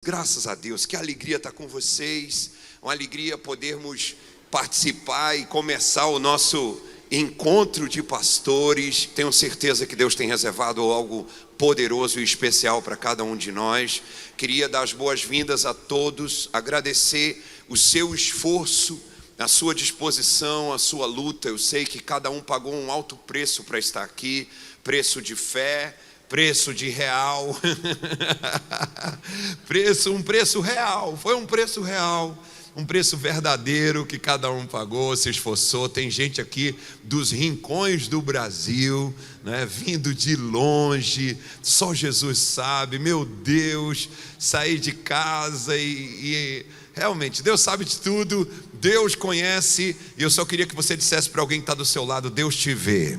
Graças a Deus, que alegria estar com vocês, uma alegria podermos participar e começar o nosso encontro de pastores. Tenho certeza que Deus tem reservado algo poderoso e especial para cada um de nós. Queria dar as boas-vindas a todos, agradecer o seu esforço, a sua disposição, a sua luta. Eu sei que cada um pagou um alto preço para estar aqui, preço de fé, preço de real, um preço real, foi um preço real, um preço verdadeiro que cada um pagou, se esforçou. Tem gente aqui dos rincões do Brasil, né, vindo de longe, só Jesus sabe. Meu Deus, sair de casa e realmente, Deus sabe de tudo, Deus conhece. E eu só queria que você dissesse para alguém que está do seu lado: Deus te vê.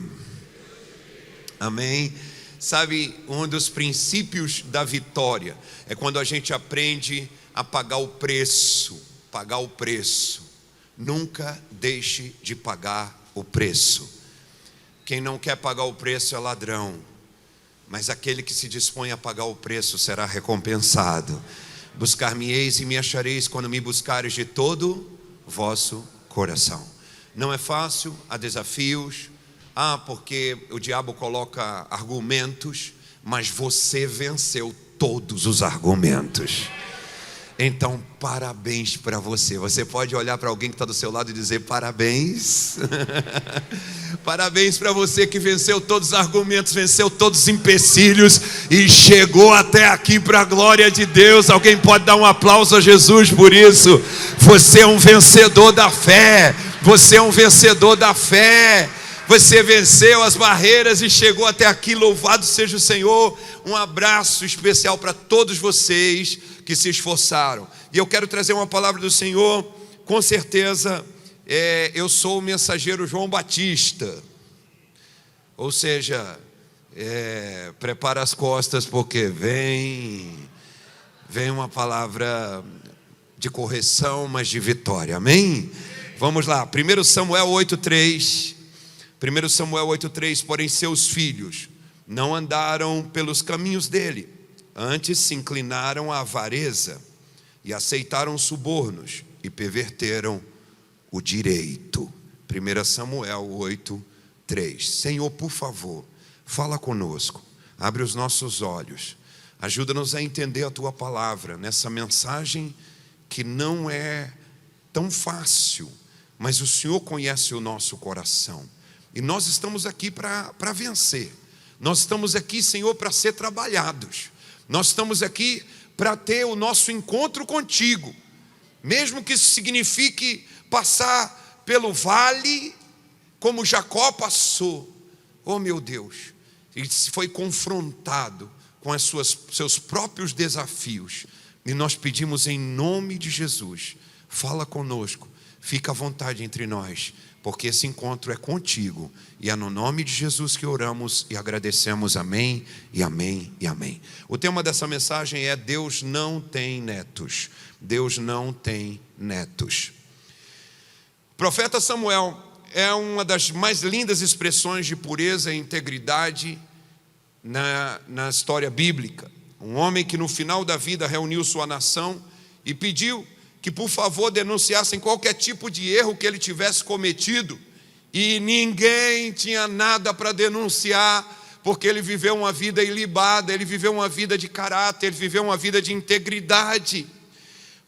Amém? Sabe, um dos princípios da vitória é quando a gente aprende a pagar o preço. Pagar o preço. Nunca deixe de pagar o preço. Quem não quer pagar o preço é ladrão, mas aquele que se dispõe a pagar o preço será recompensado. Buscar-me-eis e me achareis quando me buscares de todo o vosso coração. Não é fácil, há desafios. Porque o diabo coloca argumentos, mas você venceu todos os argumentos. Então, parabéns para você. Você pode olhar para alguém que está do seu lado e dizer: parabéns. Parabéns para você que venceu todos os argumentos, venceu todos os empecilhos e chegou até aqui para a glória de Deus. Alguém pode dar um aplauso a Jesus por isso? Você é um vencedor da fé. Você é um vencedor da fé. Você venceu as barreiras e chegou até aqui. Louvado seja o Senhor. Um abraço especial para todos vocês que se esforçaram. E eu quero trazer uma palavra do Senhor. Com certeza, eu sou o mensageiro João Batista. Ou seja, prepara as costas, porque vem uma palavra de correção, mas de vitória. Amém? Vamos lá. 1 Samuel 8:3. 1 Samuel 8:3, porém seus filhos não andaram pelos caminhos dele, antes se inclinaram à avareza e aceitaram subornos e perverteram o direito. 1 Samuel 8:3. Senhor, por favor, fala conosco, abre os nossos olhos, ajuda-nos a entender a tua palavra nessa mensagem que não é tão fácil, mas o Senhor conhece o nosso coração. E nós estamos aqui para vencer. Nós estamos aqui, Senhor, para ser trabalhados. Nós estamos aqui para ter o nosso encontro contigo. Mesmo que isso signifique passar pelo vale, como Jacó passou. Oh, meu Deus. Ele foi confrontado com seus próprios desafios. E nós pedimos em nome de Jesus: fala conosco, fica à vontade entre nós, porque esse encontro é contigo. E é no nome de Jesus que oramos e agradecemos. Amém, e amém, e amém. O tema dessa mensagem é: Deus não tem netos. Deus não tem netos. O profeta Samuel é uma das mais lindas expressões de pureza e integridade na história bíblica. Um homem que no final da vida reuniu sua nação e pediu que por favor denunciassem qualquer tipo de erro que ele tivesse cometido, e ninguém tinha nada para denunciar, porque ele viveu uma vida ilibada, ele viveu uma vida de caráter, ele viveu uma vida de integridade.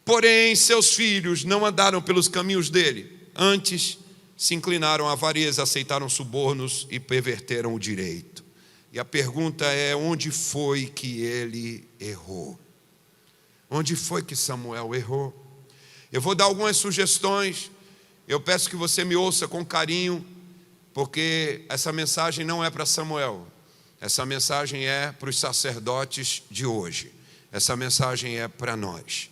Porém, seus filhos não andaram pelos caminhos dele, antes se inclinaram à avareza, aceitaram subornos e perverteram o direito. E a pergunta é: onde foi que ele errou? Onde foi que Samuel errou? Eu vou dar algumas sugestões. Eu peço que você me ouça com carinho, porque essa mensagem não é para Samuel. Essa mensagem é para os sacerdotes de hoje. Essa mensagem é para nós.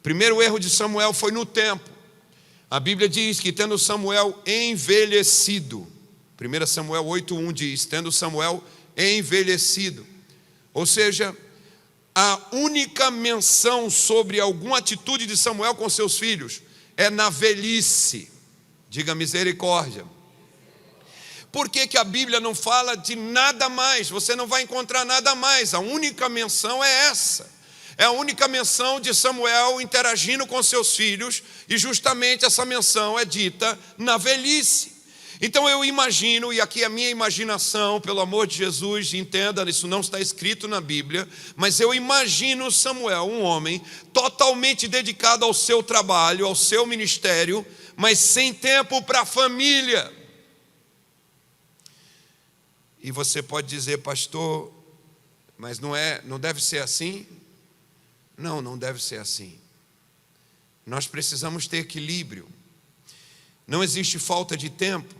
O primeiro erro de Samuel foi no tempo. A Bíblia diz que tendo Samuel envelhecido, 1 Samuel 8:1 diz: tendo Samuel envelhecido. Ou seja, a única menção sobre alguma atitude de Samuel com seus filhos é na velhice. Diga misericórdia. Por que a Bíblia não fala de nada mais? Você não vai encontrar nada mais. A única menção é essa. É a única menção de Samuel interagindo com seus filhos, e justamente essa menção é dita na velhice. Então eu imagino, e aqui a minha imaginação, pelo amor de Jesus, entenda, isso não está escrito na Bíblia, mas eu imagino Samuel, um homem totalmente dedicado ao seu trabalho, ao seu ministério, mas sem tempo para a família. E você pode dizer, pastor, mas não deve ser assim? Não, não deve ser assim. Nós precisamos ter equilíbrio. Não existe falta de tempo.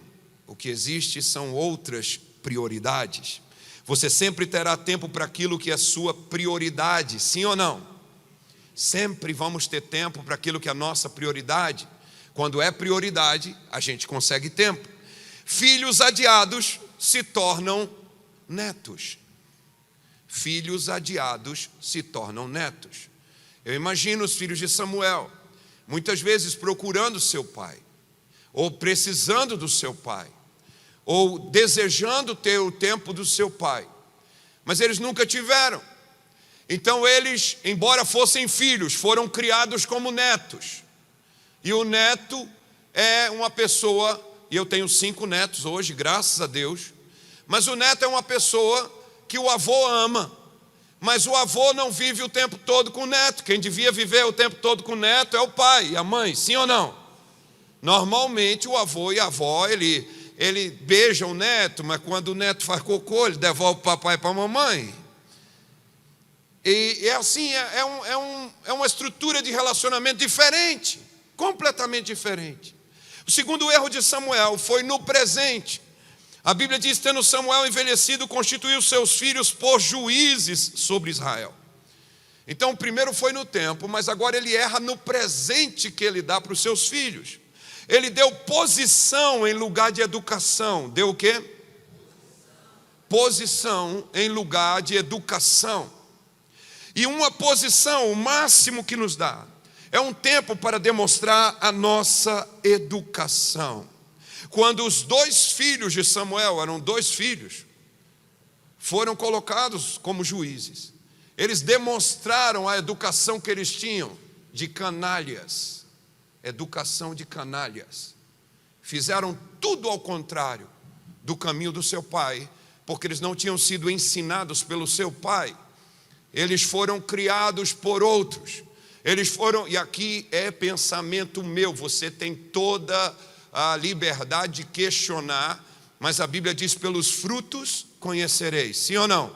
O que existe são outras prioridades. Você sempre terá tempo para aquilo que é sua prioridade, sim ou não? Sempre vamos ter tempo para aquilo que é a nossa prioridade. Quando é prioridade, a gente consegue tempo. Filhos adiados se tornam netos. Filhos adiados se tornam netos. Eu imagino os filhos de Samuel, muitas vezes procurando seu pai, ou precisando do seu pai, ou desejando ter o tempo do seu pai, mas eles nunca tiveram. Então eles, embora fossem filhos, foram criados como netos. E o neto é uma pessoa, e eu tenho 5 netos hoje, graças a Deus, mas o neto é uma pessoa que o avô ama, mas o avô não vive o tempo todo com o neto. Quem devia viver o tempo todo com o neto é o pai e a mãe, sim ou não? Normalmente o avô e a avó, ele beija o neto, mas quando o neto faz cocô, ele devolve o papai para a mamãe. E é assim, é uma estrutura de relacionamento diferente, completamente diferente. O segundo erro de Samuel foi no presente. A Bíblia diz, tendo Samuel envelhecido, constituiu seus filhos por juízes sobre Israel. Então, o primeiro foi no tempo, mas agora ele erra no presente que ele dá para os seus filhos. Ele deu posição em lugar de educação. Deu o quê? Posição em lugar de educação. E uma posição, o máximo que nos dá, é um tempo para demonstrar a nossa educação. Quando os 2 filhos de Samuel, eram 2 filhos, foram colocados como juízes, eles demonstraram a educação que eles tinham de canalhas, educação de canalhas. Fizeram tudo ao contrário do caminho do seu pai, porque eles não tinham sido ensinados pelo seu pai. Eles foram criados por outros. Eles foram, e aqui é pensamento meu, você tem toda a liberdade de questionar, mas a Bíblia diz, pelos frutos conhecereis, sim ou não?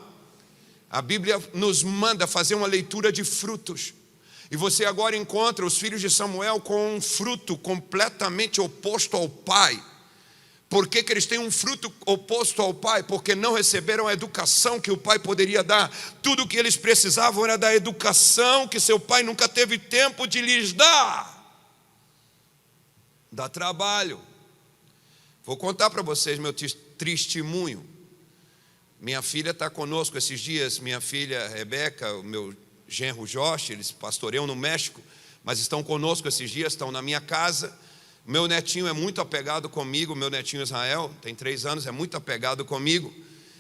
A Bíblia nos manda fazer uma leitura de frutos, e você agora encontra os filhos de Samuel com um fruto completamente oposto ao pai. Por que eles têm um fruto oposto ao pai? Porque não receberam a educação que o pai poderia dar. Tudo o que eles precisavam era da educação que seu pai nunca teve tempo de lhes dar. Dá trabalho. Vou contar para vocês meu testemunho. Minha filha está conosco esses dias, minha filha Rebeca, o meu genro Josh, eles pastoreiam no México, mas estão conosco esses dias, estão na minha casa. Meu netinho é muito apegado comigo, meu netinho Israel, tem 3 anos, é muito apegado comigo.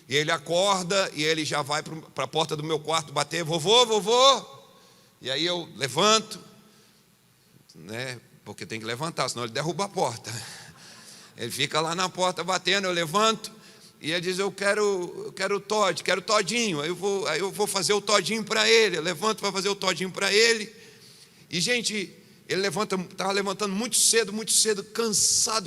E ele acorda e ele já vai para a porta do meu quarto bater, vovô, vovô. E aí eu levanto, né? Porque tem que levantar, senão ele derruba a porta. Ele fica lá na porta batendo, eu levanto, e ele diz, eu quero Todd, quero todinho. Aí eu vou fazer o todinho para ele, eu levanto para fazer o todinho para ele. E gente, ele estava levantando muito cedo,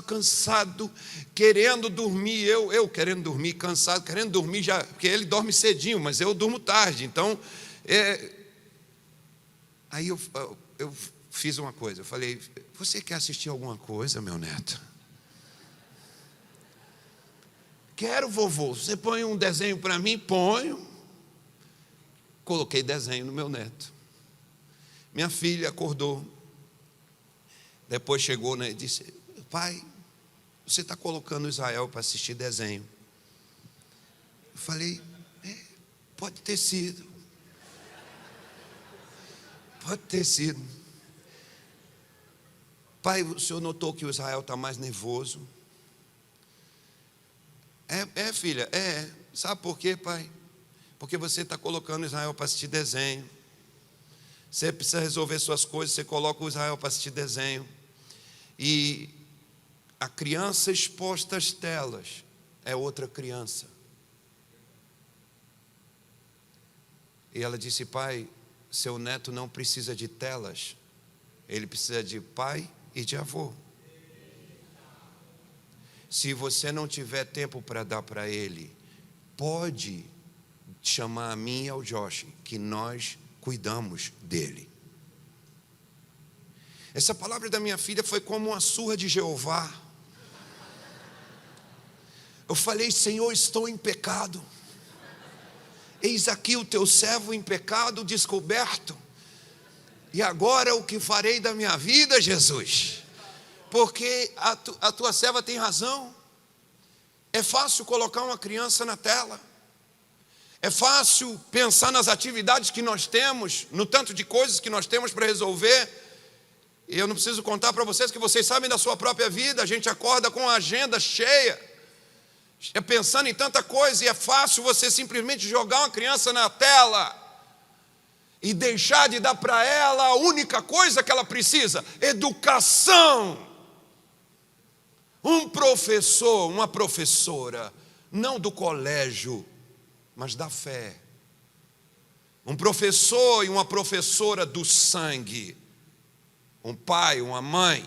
cansado, querendo dormir, eu querendo dormir, cansado, querendo dormir já, porque ele dorme cedinho, mas eu durmo tarde. Então, aí eu fiz uma coisa, eu falei, você quer assistir alguma coisa, meu neto? Quero, vovô, você põe um desenho para mim? Ponho. Coloquei desenho no meu neto. Minha filha acordou, depois chegou, né, e disse, pai, você está colocando Israel para assistir desenho. Eu falei, pode ter sido. Pode ter sido. Pai, o senhor notou que o Israel está mais nervoso? Filha, sabe por quê, pai? Porque você está colocando Israel para assistir desenho. Você precisa resolver suas coisas, você coloca o Israel para assistir desenho. E a criança exposta às telas é outra criança. E ela disse: pai, seu neto não precisa de telas, ele precisa de pai e de avô. Se você não tiver tempo para dar para ele, pode chamar a mim e ao Josh, que nós cuidamos dele. Essa palavra da minha filha foi como uma surra de Jeová. Eu falei: Senhor, estou em pecado. Eis aqui o teu servo em pecado descoberto. E agora o que farei da minha vida, Jesus? Porque a tua serva tem razão. É fácil colocar uma criança na tela. É fácil pensar nas atividades que nós temos, no tanto de coisas que nós temos para resolver. E eu não preciso contar para vocês, que vocês sabem da sua própria vida. A gente acorda com a agenda cheia, pensando em tanta coisa, e é fácil você simplesmente jogar uma criança na tela e deixar de dar para ela a única coisa que ela precisa: educação. Um professor, uma professora, não do colégio, mas da fé. Um professor e uma professora do sangue. Um pai, uma mãe.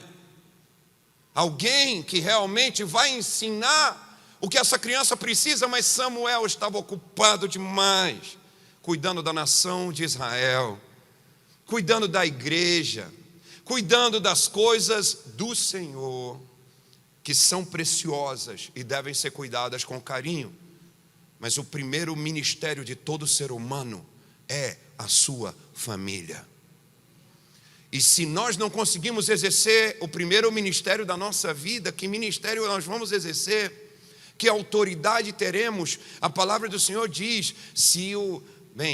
Alguém que realmente vai ensinar o que essa criança precisa. Mas Samuel estava ocupado demais, cuidando da nação de Israel, cuidando da igreja, cuidando das coisas do Senhor, que são preciosas e devem ser cuidadas com carinho. Mas o primeiro ministério de todo ser humano é a sua família. E se nós não conseguimos exercer o primeiro ministério da nossa vida, que ministério nós vamos exercer? Que autoridade teremos? A palavra do Senhor diz: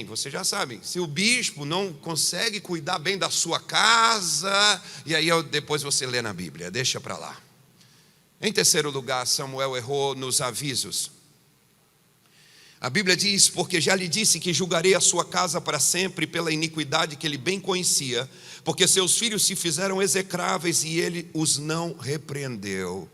você já sabe, se o bispo não consegue cuidar bem da sua casa, e aí depois você lê na Bíblia, deixa para lá. Em terceiro lugar, Samuel errou nos avisos. A Bíblia diz: porque já lhe disse que julgarei a sua casa para sempre pela iniquidade que ele bem conhecia, porque seus filhos se fizeram execráveis e ele os não repreendeu.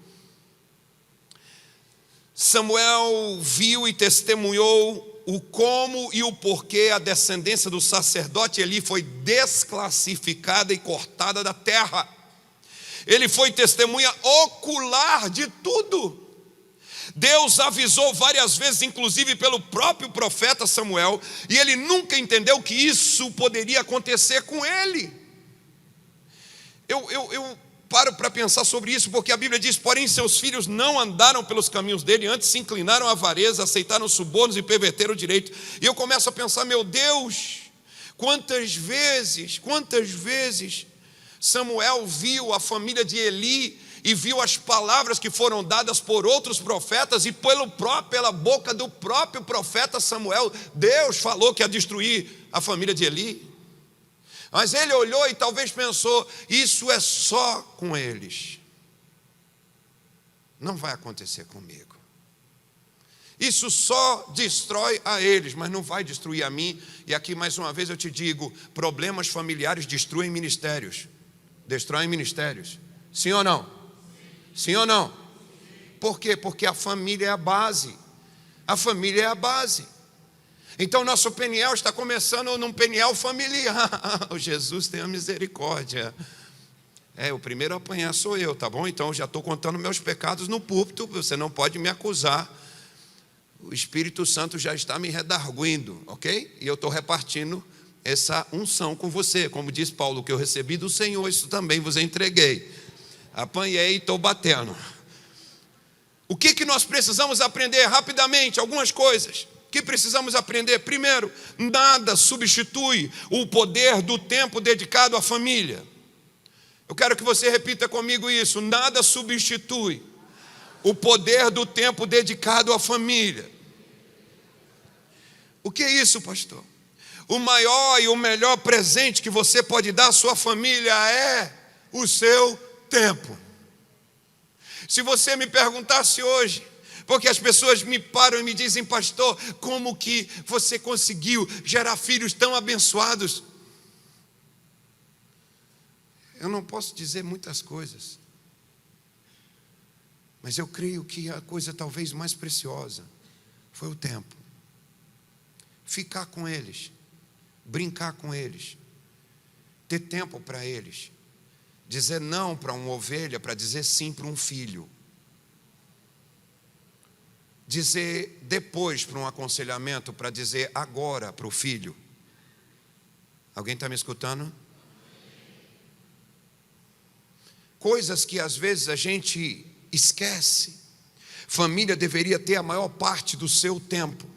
Samuel viu e testemunhou o como e o porquê a descendência do sacerdote Eli foi desclassificada e cortada da terra. Ele foi testemunha ocular de tudo. Deus avisou várias vezes, inclusive pelo próprio profeta Samuel, e ele nunca entendeu que isso poderia acontecer com ele. Eu paro para pensar sobre isso, porque a Bíblia diz: porém seus filhos não andaram pelos caminhos dele, antes se inclinaram à avareza, aceitaram subornos e perverteram o direito. E eu começo a pensar: meu Deus, quantas vezes Samuel viu a família de Eli e viu as palavras que foram dadas por outros profetas, e pela boca do próprio profeta Samuel, Deus falou que ia destruir a família de Eli. Mas ele olhou e talvez pensou: isso é só com eles, não vai acontecer comigo. Isso só destrói a eles, mas não vai destruir a mim. E aqui mais uma vez eu te digo: problemas familiares destruem ministérios, destroem ministérios. Sim ou não? Sim ou não? Por quê? Porque a família é a base. A família é a base. Então nosso Peniel está começando num Peniel familiar. Jesus tenha misericórdia. O primeiro a apanhar sou eu, tá bom? Então eu já estou contando meus pecados no púlpito, você não pode me acusar. O Espírito Santo já está me redarguindo, ok? E eu estou repartindo essa unção com você. Como diz Paulo, que eu recebi do Senhor, isso também vos entreguei. Apanhei e estou batendo. O que nós precisamos aprender rapidamente? Algumas coisas que precisamos aprender. Primeiro, nada substitui o poder do tempo dedicado à família. Eu quero que você repita comigo isso: nada substitui o poder do tempo dedicado à família. O que é isso, pastor? O maior e o melhor presente que você pode dar à sua família é o seu tempo. Se você me perguntasse hoje, porque as pessoas me param e me dizem: pastor, como que você conseguiu gerar filhos tão abençoados? Eu não posso dizer muitas coisas, mas eu creio que a coisa talvez mais preciosa foi o tempo. Ficar com eles, brincar com eles, ter tempo para eles, dizer não para uma ovelha para dizer sim para um filho, dizer depois para um aconselhamento para dizer agora para o filho. Alguém está me escutando? Coisas que às vezes a gente esquece. Família deveria ter a maior parte do seu tempo.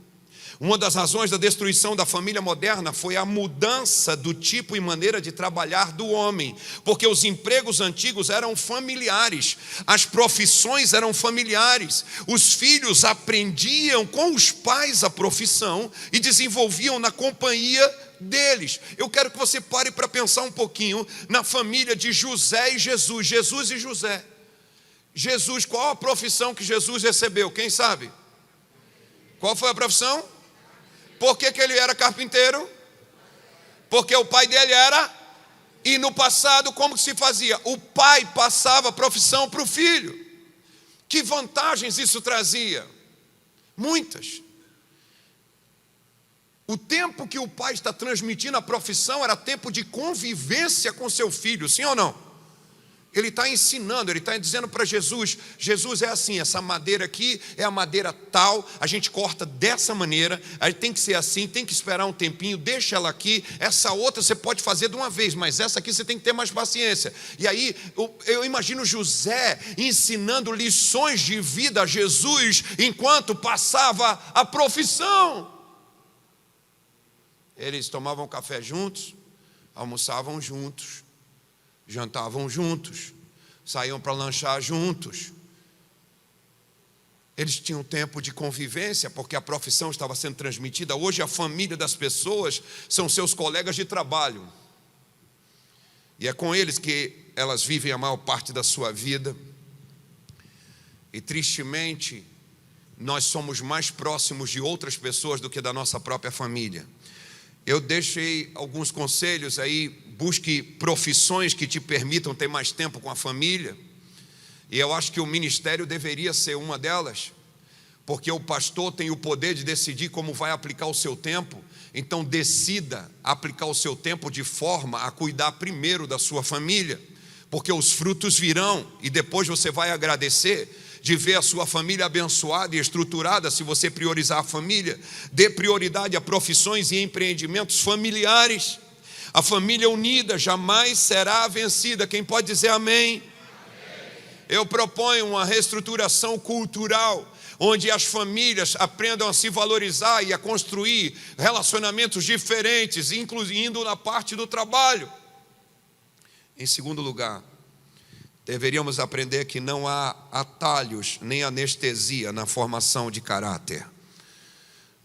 Uma das razões da destruição da família moderna foi a mudança do tipo e maneira de trabalhar do homem, porque os empregos antigos eram familiares, as profissões eram familiares, os filhos aprendiam com os pais a profissão e desenvolviam na companhia deles. Eu quero que você pare para pensar um pouquinho na família de José e Jesus, Jesus e José. Jesus, qual a profissão que Jesus recebeu? Quem sabe? Qual foi a profissão? Por que ele era carpinteiro? Porque o pai dele era. E no passado, como que se fazia? O pai passava a profissão para o filho. Que vantagens isso trazia? Muitas. O tempo que o pai está transmitindo a profissão era tempo de convivência com seu filho, sim ou não? Ele está ensinando, ele está dizendo para Jesus, Jesus é assim, essa madeira aqui é a madeira tal, a gente corta dessa maneira, aí tem que ser assim, tem que esperar um tempinho, deixa ela aqui, essa outra você pode fazer de uma vez, mas essa aqui você tem que ter mais paciência. E aí eu imagino José ensinando lições de vida a Jesus, enquanto passava a profissão. Eles tomavam café juntos, almoçavam juntos, jantavam juntos, saíam para lanchar juntos. Eles tinham tempo de convivência, porque a profissão estava sendo transmitida. Hoje a família das pessoas são seus colegas de trabalho, e é com eles que elas vivem a maior parte da sua vida. E tristemente, nós somos mais próximos de outras pessoas do que da nossa própria família. Eu deixei alguns conselhos aí. Busque profissões que te permitam ter mais tempo com a família. E eu acho que o ministério deveria ser uma delas, porque o pastor tem o poder de decidir como vai aplicar o seu tempo. Então decida aplicar o seu tempo de forma a cuidar primeiro da sua família, porque os frutos virão e depois você vai agradecer de ver a sua família abençoada e estruturada. Se você priorizar a família, dê prioridade a profissões e empreendimentos familiares. A família unida jamais será vencida. Quem pode dizer amém? Amém. Eu proponho uma reestruturação cultural, onde as famílias aprendam a se valorizar e a construir relacionamentos diferentes, incluindo na parte do trabalho. Em segundo lugar, deveríamos aprender que não há atalhos nem anestesia na formação de caráter.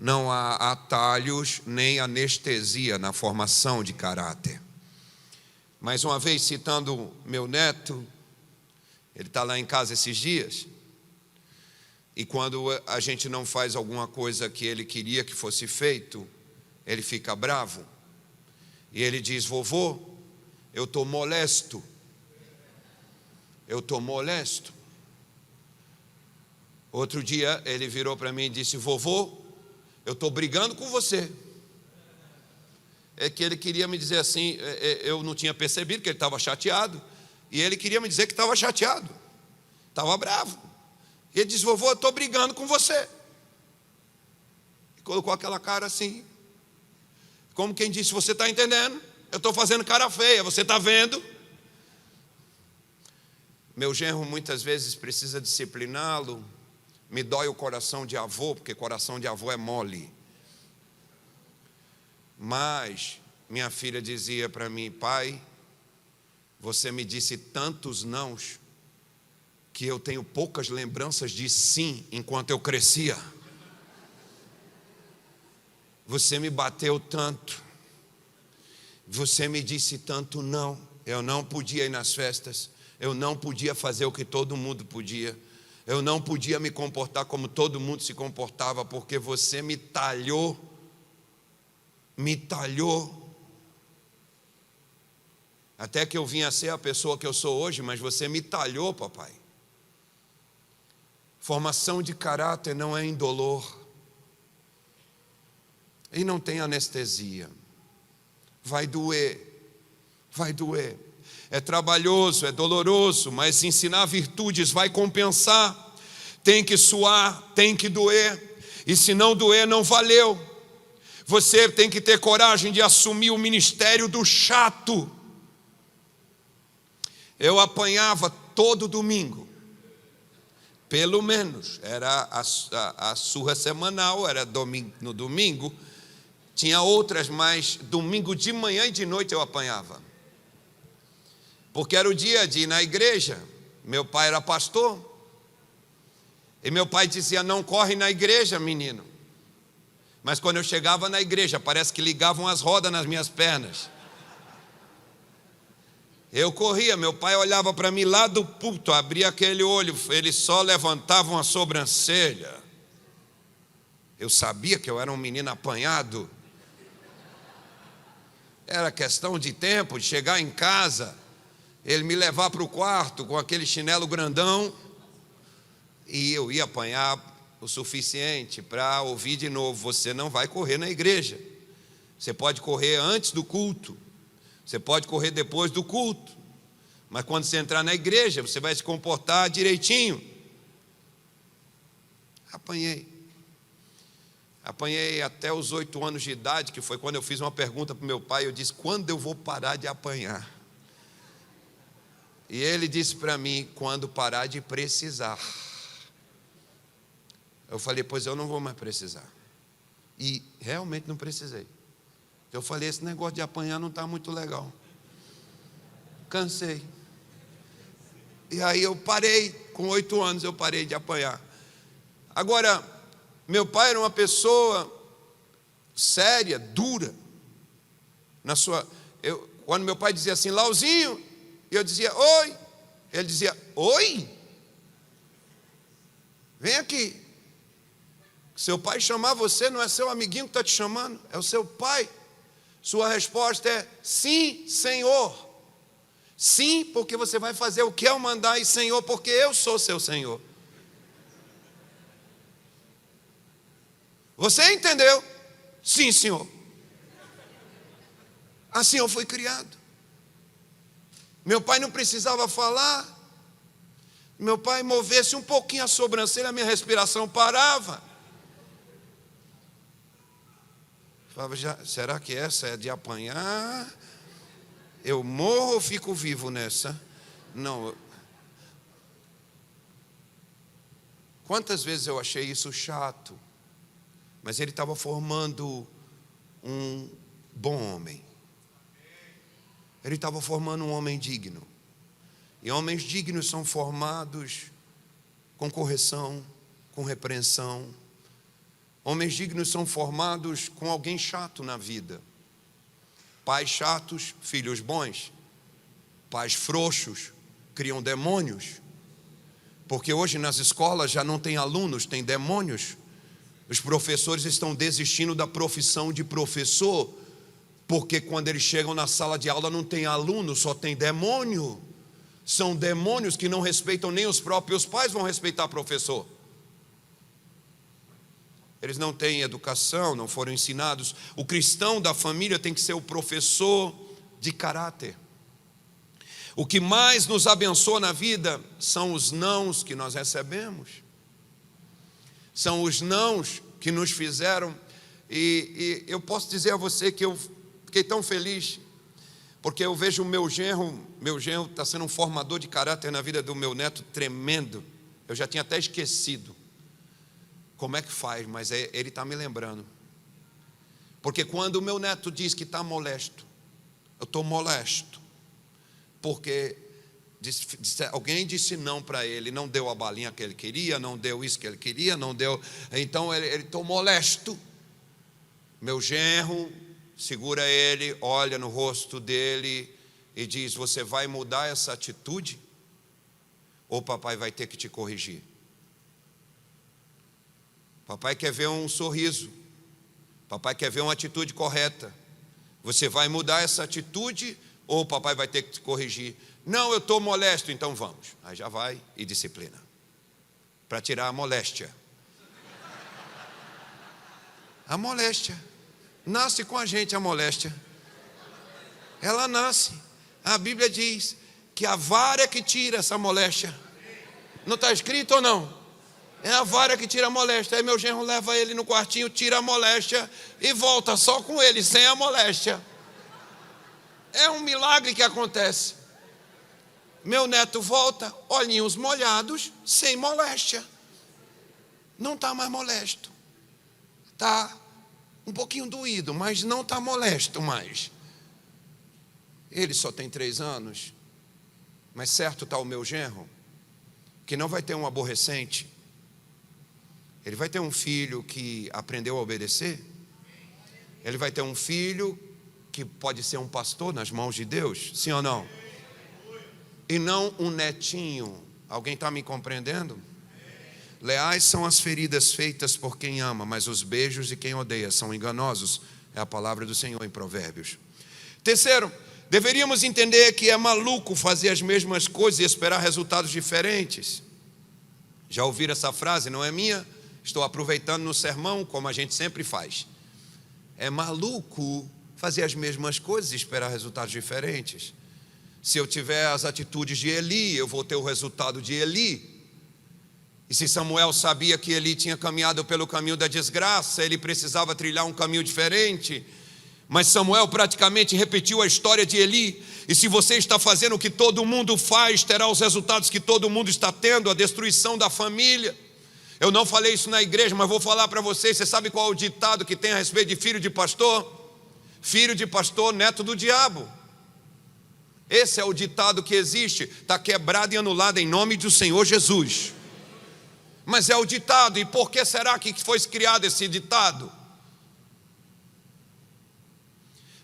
Não há atalhos nem anestesia na formação de caráter. Mais uma vez, citando meu neto, ele está lá em casa esses dias, e quando a gente não faz alguma coisa que ele queria que fosse feito, ele fica bravo, e ele diz: vovô, eu estou molesto. Eu estou molesto. Outro dia ele virou para mim e disse: vovô, eu estou brigando com você. É que ele queria me dizer assim, eu não tinha percebido que ele estava chateado, e ele queria me dizer que estava chateado, estava bravo. E ele disse: vovô, eu estou brigando com você. E colocou aquela cara assim, como quem disse: você está entendendo? Eu estou fazendo cara feia, você está vendo? Meu genro muitas vezes precisa discipliná-lo. Me dói o coração de avô, porque coração de avô é mole. Mas minha filha dizia para mim: pai, você me disse tantos nãos, que eu tenho poucas lembranças de sim enquanto eu crescia. Você me bateu tanto, você me disse tanto não. Eu não podia ir nas festas, eu não podia fazer o que todo mundo podia, eu não podia me comportar como todo mundo se comportava, porque você me talhou. Até que eu vim a ser a pessoa que eu sou hoje, mas você me talhou, papai. Formação de caráter não é indolor. E não tem anestesia. Vai doer. Vai doer. É trabalhoso, é doloroso, mas ensinar virtudes vai compensar. Tem que suar, tem que doer. E se não doer, não valeu. Você tem que ter coragem de assumir o ministério do chato. Eu apanhava todo domingo. Pelo menos. Era a surra semanal, era no domingo. Tinha outras, mas domingo de manhã e de noite eu apanhava. Porque era o dia de ir na igreja. Meu pai era pastor. E meu pai dizia, não corre na igreja, menino. Mas quando eu chegava na igreja, parece que ligavam as rodas nas minhas pernas. Eu corria, meu pai olhava para mim lá do púlpito, abria aquele olho, ele só levantava uma sobrancelha. Eu sabia que eu era um menino apanhado. Era questão de tempo, de chegar em casa, ele me levar para o quarto com aquele chinelo grandão, e eu ia apanhar o suficiente para ouvir de novo, você não vai correr na igreja. Você pode correr antes do culto, você pode correr depois do culto, mas quando você entrar na igreja, você vai se comportar direitinho. Apanhei até os 8 anos de idade, que foi quando eu fiz uma pergunta para o meu pai, eu disse, quando eu vou parar de apanhar? E ele disse para mim, quando parar de precisar. Eu falei, pois eu não vou mais precisar. E realmente não precisei. Eu falei, esse negócio de apanhar não está muito legal. Cansei. E aí eu parei, com 8 anos eu parei de apanhar. Agora, meu pai era uma pessoa séria, dura. Quando meu pai dizia assim, Lauzinho, eu dizia, oi. Ele dizia, oi? Vem aqui. Seu pai chamar você, não é seu amiguinho que está te chamando, é o seu pai. Sua resposta é, sim, Senhor. Sim, porque você vai fazer o que eu mandar, e Senhor, porque eu sou seu Senhor. Você entendeu? Sim, Senhor. Assim eu fui criado. Meu pai não precisava falar. Meu pai movesse um pouquinho a sobrancelha, a minha respiração parava. Falava, será que essa é de apanhar? Eu morro ou fico vivo nessa? Não. Quantas vezes eu achei isso chato? Mas ele estava formando um bom homem. Ele estava formando um homem digno. E homens dignos são formados com correção, com repreensão. Homens dignos são formados com alguém chato na vida. Pais chatos, filhos bons. Pais frouxos, criam demônios. Porque hoje nas escolas já não tem alunos, tem demônios. Os professores estão desistindo da profissão de professor, porque quando eles chegam na sala de aula não tem aluno, só tem demônio. São demônios que não respeitam nem os próprios pais, vão respeitar professor. Eles não têm educação, não foram ensinados. O cristão da família tem que ser o professor de caráter. O que mais nos abençoa na vida são os nãos que nós recebemos. São os nãos que nos fizeram. E eu posso dizer a você que eu fiquei tão feliz, porque eu vejo o meu genro está sendo um formador de caráter na vida do meu neto tremendo. Eu já tinha até esquecido como é que faz, mas ele está me lembrando. Porque quando o meu neto diz que está molesto, eu estou molesto. Porque alguém disse não para ele, não deu a balinha que ele queria, não deu isso que ele queria, não deu. Então ele estou molesto. Meu genro segura ele, olha no rosto dele e diz, você vai mudar essa atitude? Ou papai vai ter que te corrigir? Papai quer ver um sorriso. Papai quer ver uma atitude correta. Você vai mudar essa atitude ou o papai vai ter que te corrigir. Não, eu estou molesto, então vamos. Aí já vai e disciplina, para tirar a moléstia. A moléstia. Nasce com a gente a moléstia. Ela nasce. A Bíblia diz que a vara que tira essa moléstia. Não está escrito ou não? É a vara que tira a moléstia. Aí meu genro leva ele no quartinho, tira a moléstia e volta só com ele, sem a moléstia. É um milagre que acontece. Meu neto volta, olhinhos molhados, sem moléstia. Não está mais molesto. Está um pouquinho doído, mas não está molesto mais. Ele só tem 3 anos, mas certo está o meu genro, que não vai ter um aborrecente. Ele vai ter um filho que aprendeu a obedecer. Ele vai ter um filho que pode ser um pastor nas mãos de Deus, sim ou não? E não um netinho. Alguém está me compreendendo? Leais são as feridas feitas por quem ama, mas os beijos de quem odeia são enganosos. É a palavra do Senhor em Provérbios. Terceiro, deveríamos entender que é maluco fazer as mesmas coisas e esperar resultados diferentes. Já ouviram essa frase? Não é minha? Estou aproveitando no sermão, como a gente sempre faz. É maluco fazer as mesmas coisas e esperar resultados diferentes. Se eu tiver as atitudes de Eli, eu vou ter o resultado de Eli. E se Samuel sabia que Eli tinha caminhado pelo caminho da desgraça, ele precisava trilhar um caminho diferente. Mas Samuel praticamente repetiu a história de Eli. E se você está fazendo o que todo mundo faz, terá os resultados que todo mundo está tendo, a destruição da família. Eu não falei isso na igreja, mas vou falar para vocês. Você sabe qual é o ditado que tem a respeito de filho de pastor? Filho de pastor, neto do diabo. Esse é o ditado que existe. Está quebrado e anulado em nome do Senhor Jesus. Mas é o ditado. E por que será que foi criado esse ditado?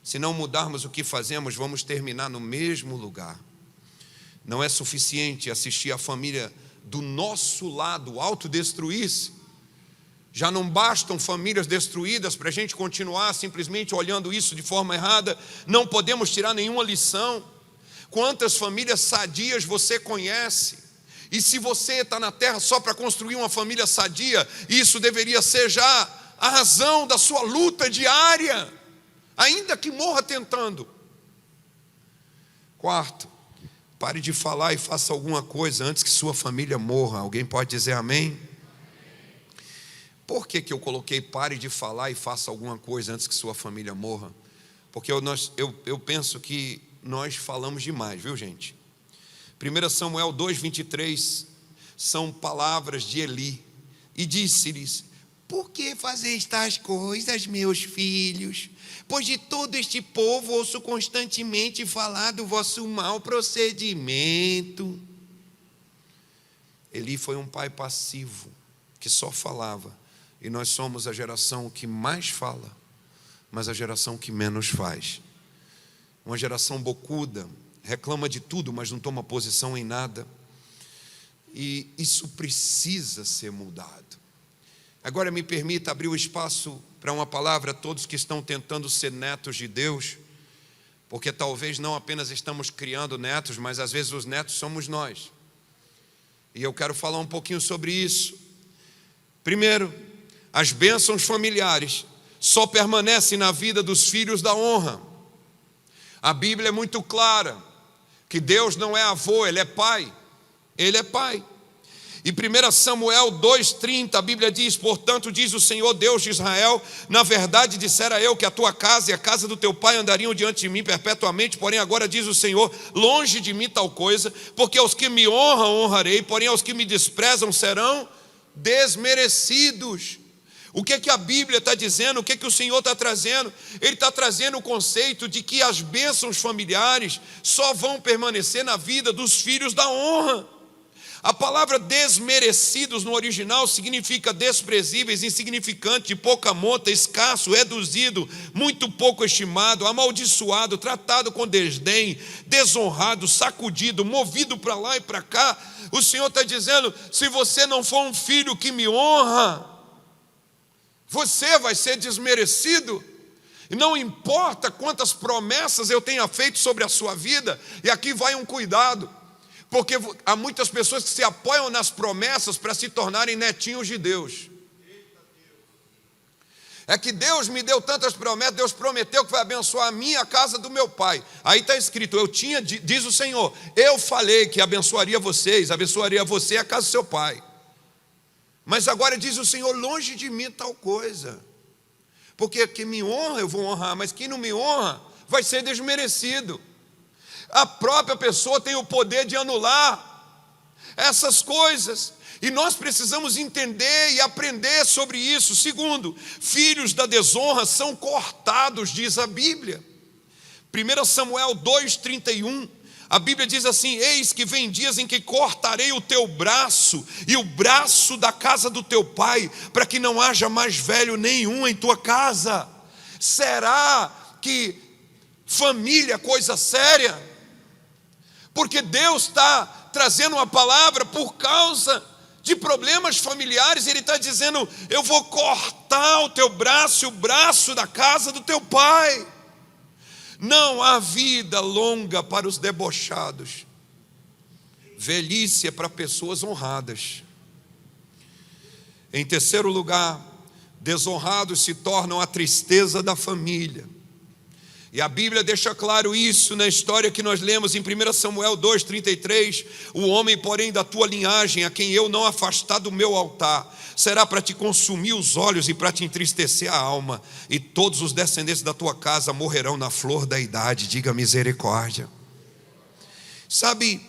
Se não mudarmos o que fazemos, vamos terminar no mesmo lugar. Não é suficiente assistir a família do nosso lado autodestruir-se. Já não bastam famílias destruídas para a gente continuar simplesmente olhando isso de forma errada. Não podemos tirar nenhuma lição. Quantas famílias sadias você conhece? E se você está na terra só para construir uma família sadia, isso deveria ser já a razão da sua luta diária, ainda que morra tentando. Quarto, pare de falar e faça alguma coisa antes que sua família morra. Alguém pode dizer amém? Por que eu coloquei pare de falar e faça alguma coisa antes que sua família morra? Porque eu penso que nós falamos demais, viu, gente? 1 Samuel 2:23 são palavras de Eli. E disse-lhes: por que fazeis tais coisas, meus filhos? Pois de todo este povo ouço constantemente falar do vosso mau procedimento. Eli foi um pai passivo, que só falava. E nós somos a geração que mais fala, mas a geração que menos faz. Uma geração bocuda, reclama de tudo, mas não toma posição em nada. E isso precisa ser mudado. Agora me permita abrir o espaço para uma palavra a todos que estão tentando ser netos de Deus, porque talvez não apenas estamos criando netos, mas às vezes os netos somos nós. E eu quero falar um pouquinho sobre isso. Primeiro, as bênçãos familiares só permanecem na vida dos filhos da honra. A Bíblia é muito clara que Deus não é avô, Ele é pai. Ele é pai. E 1 Samuel 2:30, a Bíblia diz: portanto, diz o Senhor Deus de Israel, na verdade dissera eu que a tua casa e a casa do teu pai andariam diante de mim perpetuamente, porém agora diz o Senhor, longe de mim tal coisa, porque aos que me honram honrarei, porém aos que me desprezam serão desmerecidos. O que a Bíblia está dizendo? O que o Senhor está trazendo? Ele está trazendo o conceito de que as bênçãos familiares só vão permanecer na vida dos filhos da honra. A palavra desmerecidos no original significa desprezíveis, insignificante, de pouca monta, escasso, reduzido, muito pouco estimado, amaldiçoado, tratado com desdém, desonrado, sacudido, movido para lá e para cá. O Senhor está dizendo: se você não for um filho que me honra, você vai ser desmerecido. E não importa quantas promessas eu tenha feito sobre a sua vida, e aqui vai um cuidado, porque há muitas pessoas que se apoiam nas promessas para se tornarem netinhos de Deus. É que Deus me deu tantas promessas, Deus prometeu que vai abençoar a minha, a casa do meu pai. Aí está escrito, diz o Senhor, eu falei que abençoaria vocês, abençoaria você e a casa do seu pai. Mas agora diz o Senhor, longe de mim tal coisa. Porque quem me honra eu vou honrar, mas quem não me honra vai ser desmerecido. A própria pessoa tem o poder de anular essas coisas. E nós precisamos entender e aprender sobre isso. Segundo, filhos da desonra são cortados, diz a Bíblia. 1 Samuel 2,31, a Bíblia diz assim, eis que vem dias em que cortarei o teu braço e o braço da casa do teu pai, para que não haja mais velho nenhum em tua casa. Será que família é coisa séria? Porque Deus está trazendo uma palavra por causa de problemas familiares, Ele está dizendo, eu vou cortar o teu braço e o braço da casa do teu pai. Não há vida longa para os debochados, velhice é para pessoas honradas. Em terceiro lugar, desonrados se tornam a tristeza da família. E a Bíblia deixa claro isso na história que nós lemos em 1 Samuel 2,33. O homem, porém, da tua linhagem, a quem eu não afastar do meu altar, será para te consumir os olhos e para te entristecer a alma. E todos os descendentes da tua casa morrerão na flor da idade. Diga misericórdia. Sabe,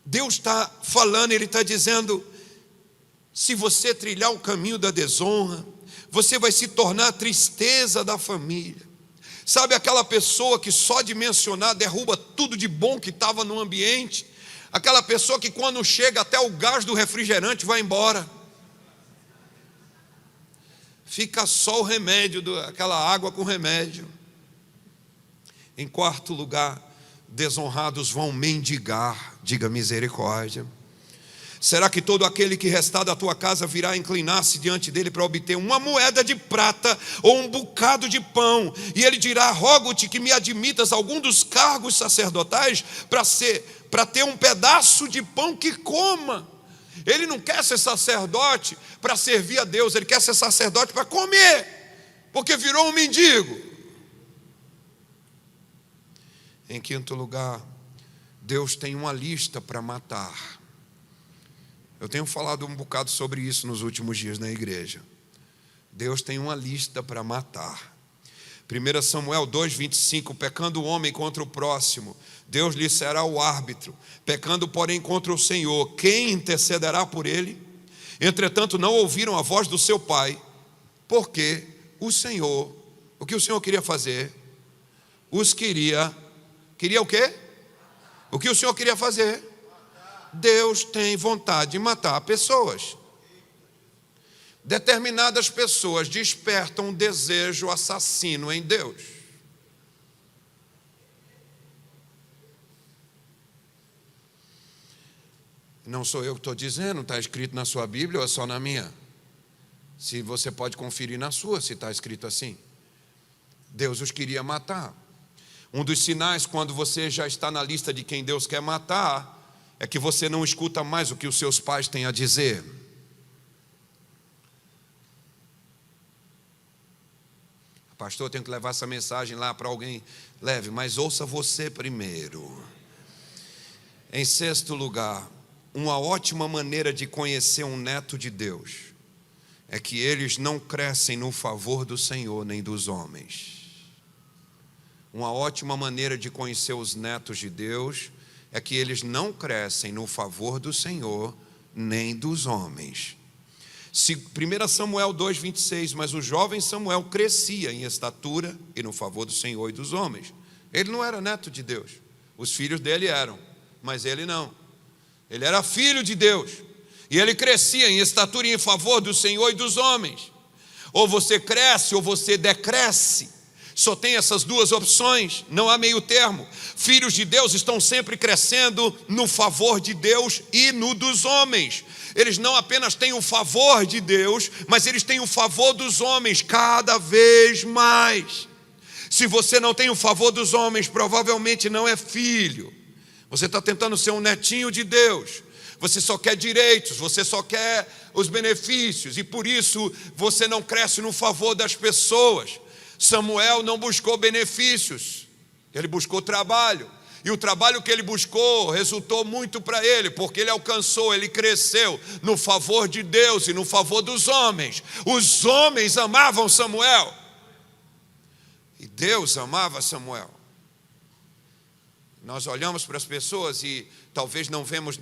Deus está falando, Ele está dizendo, se você trilhar o caminho da desonra, você vai se tornar a tristeza da família. Sabe aquela pessoa que só de mencionar derruba tudo de bom que estava no ambiente? Aquela pessoa que quando chega até o gás do refrigerante vai embora. Fica só o remédio, aquela água com remédio. Em quarto lugar, desonrados vão mendigar. Diga misericórdia. Será que todo aquele que restar da tua casa virá inclinar-se diante dele para obter uma moeda de prata ou um bocado de pão? E ele dirá, rogo-te que me admitas algum dos cargos sacerdotais para ter um pedaço de pão que coma. Ele não quer ser sacerdote para servir a Deus, ele quer ser sacerdote para comer, porque virou um mendigo. Em quinto lugar, Deus tem uma lista para matar. Eu tenho falado um bocado sobre isso nos últimos dias na igreja. Deus tem uma lista para matar. 1 Samuel 2,25, pecando o homem contra o próximo, Deus lhe será o árbitro. Pecando, porém, contra o Senhor, quem intercederá por ele? Entretanto, não ouviram a voz do seu pai, porque o que o Senhor queria fazer? Queria o quê? O que o Senhor queria fazer? Deus tem vontade de matar pessoas. Determinadas pessoas despertam um desejo assassino em Deus. Não sou eu que estou dizendo, está escrito na sua Bíblia ou é só na minha? Se você pode conferir na sua, se está escrito assim. Deus os queria matar. Um dos sinais quando você já está na lista de quem Deus quer matar é que você não escuta mais o que os seus pais têm a dizer. Pastor, eu tenho que levar essa mensagem lá para alguém. Leve, mas ouça você primeiro. Em sexto lugar, uma ótima maneira de conhecer um neto de Deus é que eles não crescem no favor do Senhor nem dos homens. Uma ótima maneira de conhecer os netos de Deus é que eles não crescem no favor do Senhor nem dos homens. 1 Samuel 2,26, mas o jovem Samuel crescia em estatura e no favor do Senhor e dos homens. Ele não era neto de Deus, os filhos dele eram, mas ele não. Ele era filho de Deus, e ele crescia em estatura e em favor do Senhor e dos homens. Ou você cresce ou você decresce. Só tem essas duas opções, não há meio termo. Filhos de Deus estão sempre crescendo no favor de Deus e no dos homens. Eles não apenas têm o favor de Deus, mas eles têm o favor dos homens cada vez mais. Se você não tem o favor dos homens, provavelmente não é filho. Você está tentando ser um netinho de Deus. Você só quer direitos, você só quer os benefícios, e por isso você não cresce no favor das pessoas. Samuel não buscou benefícios, ele buscou trabalho. E o trabalho que ele buscou resultou muito para ele, porque ele alcançou, ele cresceu no favor de Deus e no favor dos homens. Os homens amavam Samuel. E Deus amava Samuel. Nós olhamos para as pessoas e talvez não vemos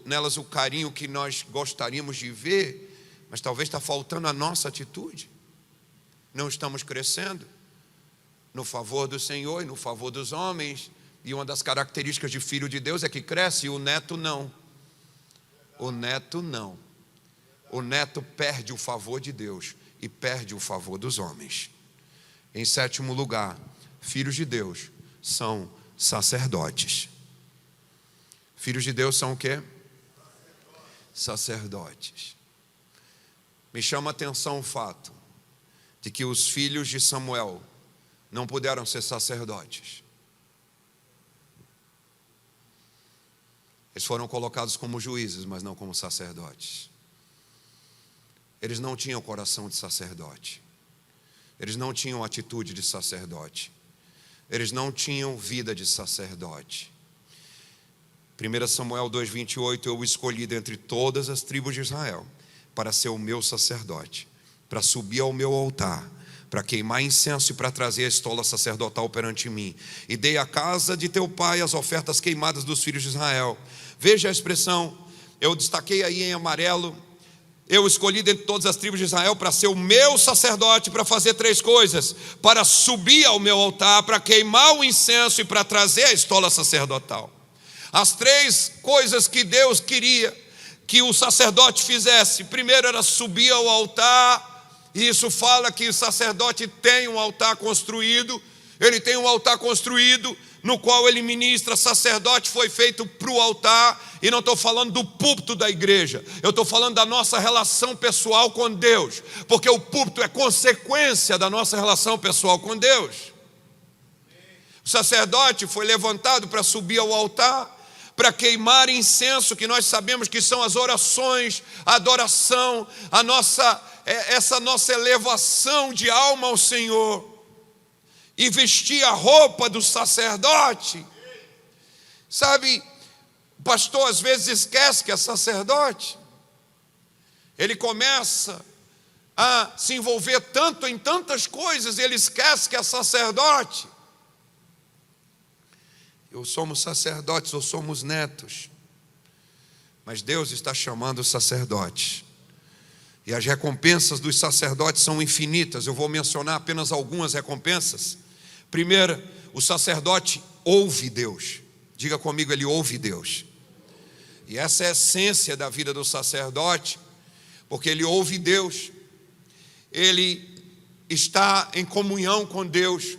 nelas o carinho que nós gostaríamos de ver, mas talvez está faltando a nossa atitude. Não estamos crescendo no favor do Senhor e no favor dos homens. E uma das características de filho de Deus é que cresce, e o neto não. O neto não. O neto perde o favor de Deus e perde o favor dos homens. Em sétimo lugar, filhos de Deus são sacerdotes. Filhos de Deus são o quê? Sacerdotes. Me chama a atenção o fato de que os filhos de Samuel não puderam ser sacerdotes. Eles foram colocados como juízes, mas não como sacerdotes. Eles não tinham coração de sacerdote. Eles não tinham atitude de sacerdote. Eles não tinham vida de sacerdote. 1 Samuel 2,28, eu o escolhi dentre todas as tribos de Israel para ser o meu sacerdote, para subir ao meu altar, para queimar incenso e para trazer a estola sacerdotal perante mim. E dei à casa de teu pai as ofertas queimadas dos filhos de Israel. Veja a expressão, eu destaquei aí em amarelo. Eu escolhi dentre todas as tribos de Israel para ser o meu sacerdote, para fazer três coisas: para subir ao meu altar, para queimar o incenso e para trazer a estola sacerdotal. As três coisas que Deus queria que o sacerdote fizesse: primeiro era subir ao altar, e isso fala que o sacerdote tem um altar construído. Ele tem um altar construído no qual ele ministra. Sacerdote foi feito para o altar. E não estou falando do púlpito da igreja, eu estou falando da nossa relação pessoal com Deus, porque o púlpito é consequência da nossa relação pessoal com Deus. O sacerdote foi levantado para subir ao altar, para queimar incenso, que nós sabemos que são as orações, a adoração, essa nossa elevação de alma ao Senhor, e vestir a roupa do sacerdote. Sabe, o pastor às vezes esquece que é sacerdote. Ele começa a se envolver tanto em tantas coisas, ele esquece que é sacerdote. Ou somos sacerdotes ou somos netos, mas Deus está chamando os sacerdotes, e as recompensas dos sacerdotes são infinitas. Eu vou mencionar apenas algumas recompensas. Primeira, o sacerdote ouve Deus. Diga comigo, ele ouve Deus. E essa é a essência da vida do sacerdote, porque ele ouve Deus, ele está em comunhão com Deus.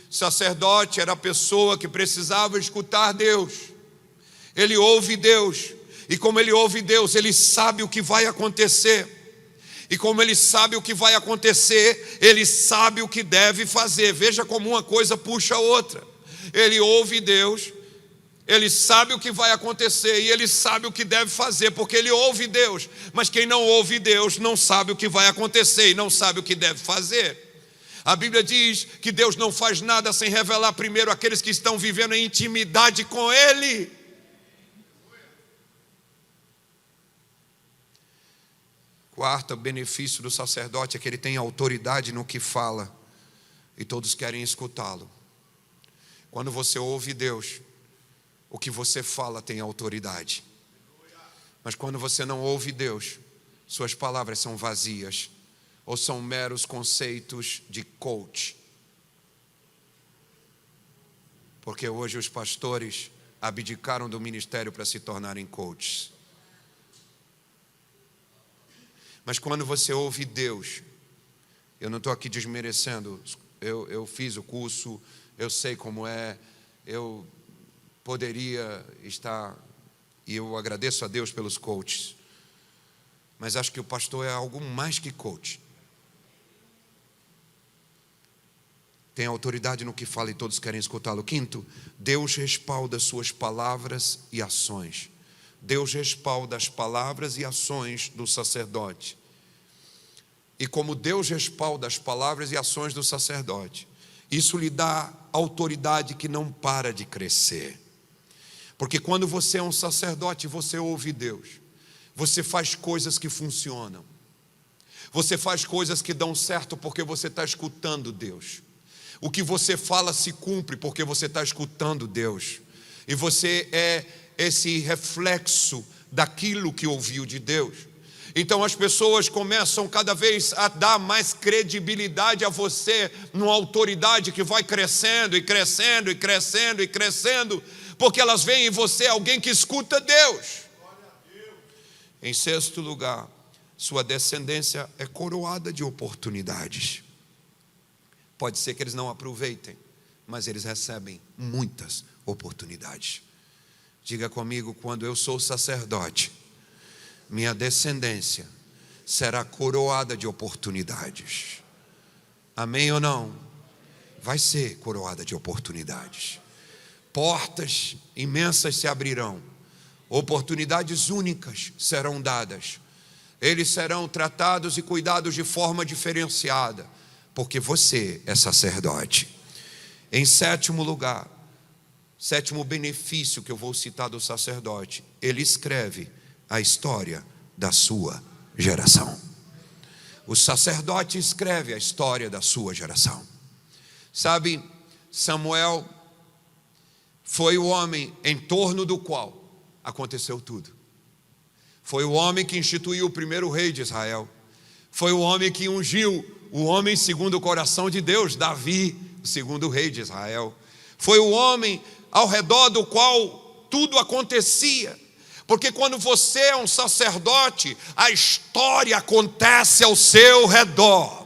Sacerdote era a pessoa que precisava escutar Deus. Ele ouve Deus, e como ele ouve Deus, ele sabe o que vai acontecer. E como ele sabe o que vai acontecer, ele sabe o que deve fazer. Veja como uma coisa puxa a outra. Ele ouve Deus, ele sabe o que vai acontecer e ele sabe o que deve fazer, porque ele ouve Deus. Mas quem não ouve Deus não sabe o que vai acontecer e não sabe o que deve fazer. A Bíblia diz que Deus não faz nada sem revelar primeiro àqueles que estão vivendo em intimidade com Ele. Quarto benefício do sacerdote é que ele tem autoridade no que fala, e todos querem escutá-lo. Quando você ouve Deus, o que você fala tem autoridade. Mas quando você não ouve Deus, suas palavras são vazias, ou são meros conceitos de coach. Porque hoje os pastores abdicaram do ministério para se tornarem coaches. Mas quando você ouve Deus, eu não estou aqui desmerecendo eu fiz o curso, eu sei como é, eu poderia estar, e eu agradeço a Deus pelos coaches, mas acho que o pastor é algo mais que coach. Tem autoridade no que fala e todos querem escutá-lo. Quinto, Deus respalda suas palavras e ações. Deus respalda as palavras e ações do sacerdote. E como Deus respalda as palavras e ações do sacerdote, isso lhe dá autoridade que não para de crescer. Porque quando você é um sacerdote, você ouve Deus. Você faz coisas que funcionam. Você faz coisas que dão certo porque você está escutando Deus. O que você fala se cumpre porque você está escutando Deus. E você é esse reflexo daquilo que ouviu de Deus. Então as pessoas começam cada vez a dar mais credibilidade a você, numa autoridade que vai crescendo e crescendo e crescendo e crescendo, porque elas veem em você alguém que escuta Deus. Em sexto lugar, sua descendência é coroada de oportunidades. Pode ser que eles não aproveitem, mas eles recebem muitas oportunidades. Diga comigo: quando eu sou sacerdote, minha descendência será coroada de oportunidades. Amém ou não? Vai ser coroada de oportunidades. Portas imensas se abrirão. Oportunidades únicas serão dadas. Eles serão tratados e cuidados de forma diferenciada, porque você é sacerdote. Em sétimo lugar, sétimo benefício que eu vou citar do sacerdote, ele escreve a história da sua geração. O sacerdote escreve a história da sua geração. Sabe, Samuel foi o homem em torno do qual aconteceu tudo. Foi o homem que instituiu o primeiro rei de Israel. Foi o homem que ungiu o homem segundo o coração de Deus, Davi, o segundo rei de Israel. Foi o homem ao redor do qual tudo acontecia. Porque quando você é um sacerdote, a história acontece ao seu redor.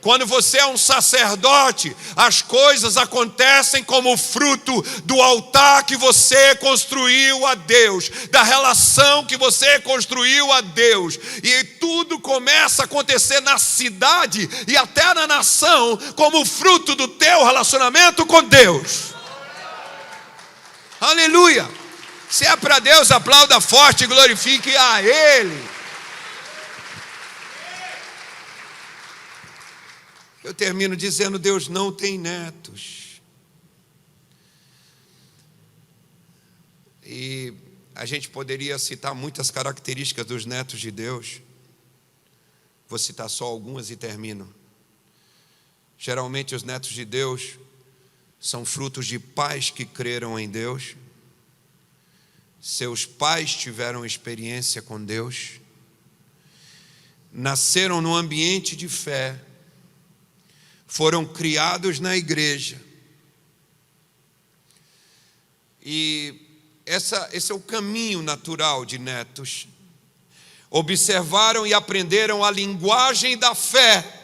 Quando você é um sacerdote, as coisas acontecem como fruto do altar que você construiu a Deus, da relação que você construiu a Deus. E tudo começa a acontecer na cidade e até na nação como fruto do teu relacionamento com Deus. Aleluia! Se é para Deus, aplauda forte e glorifique a Ele. Eu termino dizendo: Deus não tem netos. E a gente poderia citar muitas características dos netos de Deus. Vou citar só algumas e termino. Geralmente os netos de Deus são frutos de pais que creram em Deus. Seus pais tiveram experiência com Deus. Nasceram num ambiente de fé. Foram criados na igreja. E esse é o caminho natural de netos. Observaram e aprenderam a linguagem da fé.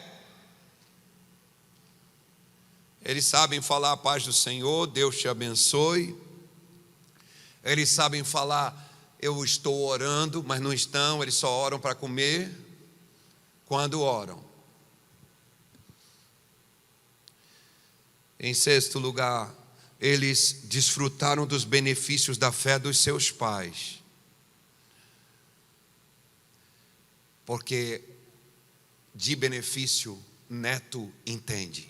Eles sabem falar a paz do Senhor, Deus te abençoe. Eles sabem falar: eu estou orando, mas não estão, eles só oram para comer quando oram. Em sexto lugar, eles desfrutaram dos benefícios da fé dos seus pais. Porque de benefício, neto entende.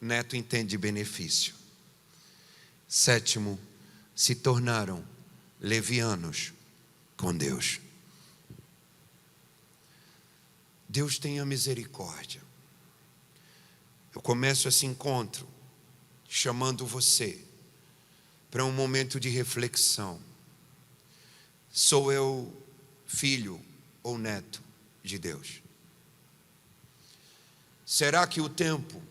Neto entende benefício. Sétimo, se tornaram levianos com Deus. Deus tenha misericórdia. Eu começo esse encontro chamando você para um momento de reflexão. Sou eu filho ou neto de Deus? Será que o tempo,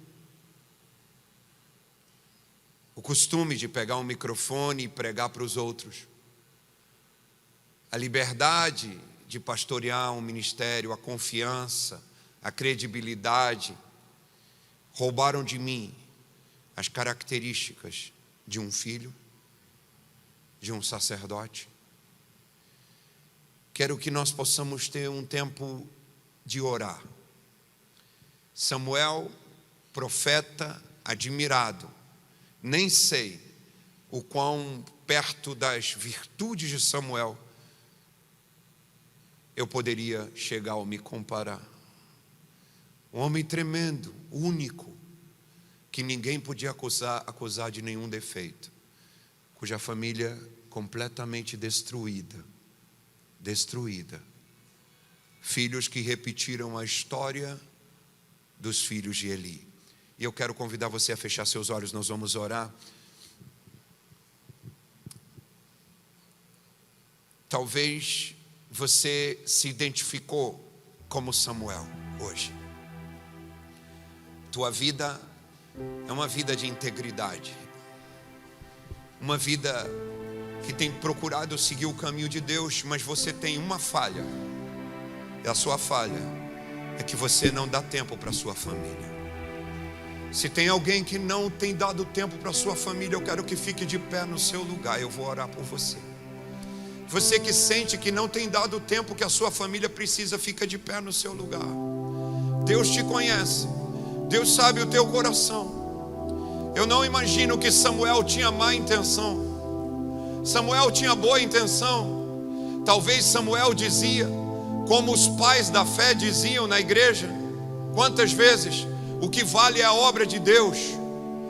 o costume de pegar um microfone e pregar para os outros, a liberdade de pastorear um ministério, a confiança, a credibilidade, roubaram de mim as características de um filho, de um sacerdote. Quero que nós possamos ter um tempo de orar. Samuel, profeta admirado, nem sei o quão perto das virtudes de Samuel eu poderia chegar ou me comparar. Um homem tremendo, único, que ninguém podia acusar de nenhum defeito, cuja família completamente destruída. Filhos que repetiram a história dos filhos de Eli. E eu quero convidar você a fechar seus olhos, nós vamos orar. Talvez você se identificou como Samuel hoje. Tua vida é uma vida de integridade, uma vida que tem procurado seguir o caminho de Deus, mas você tem uma falha, e a sua falha é que você não dá tempo para a sua família. Se tem alguém que não tem dado tempo para a sua família, eu quero que fique de pé no seu lugar, eu vou orar por você. Você que sente que não tem dado o tempo que a sua família precisa, fica de pé no seu lugar. Deus te conhece, Deus sabe o teu coração. Eu não imagino que Samuel tinha má intenção. Samuel tinha boa intenção. Talvez Samuel dizia, como os pais da fé diziam na igreja, quantas vezes: o que vale é a obra de Deus.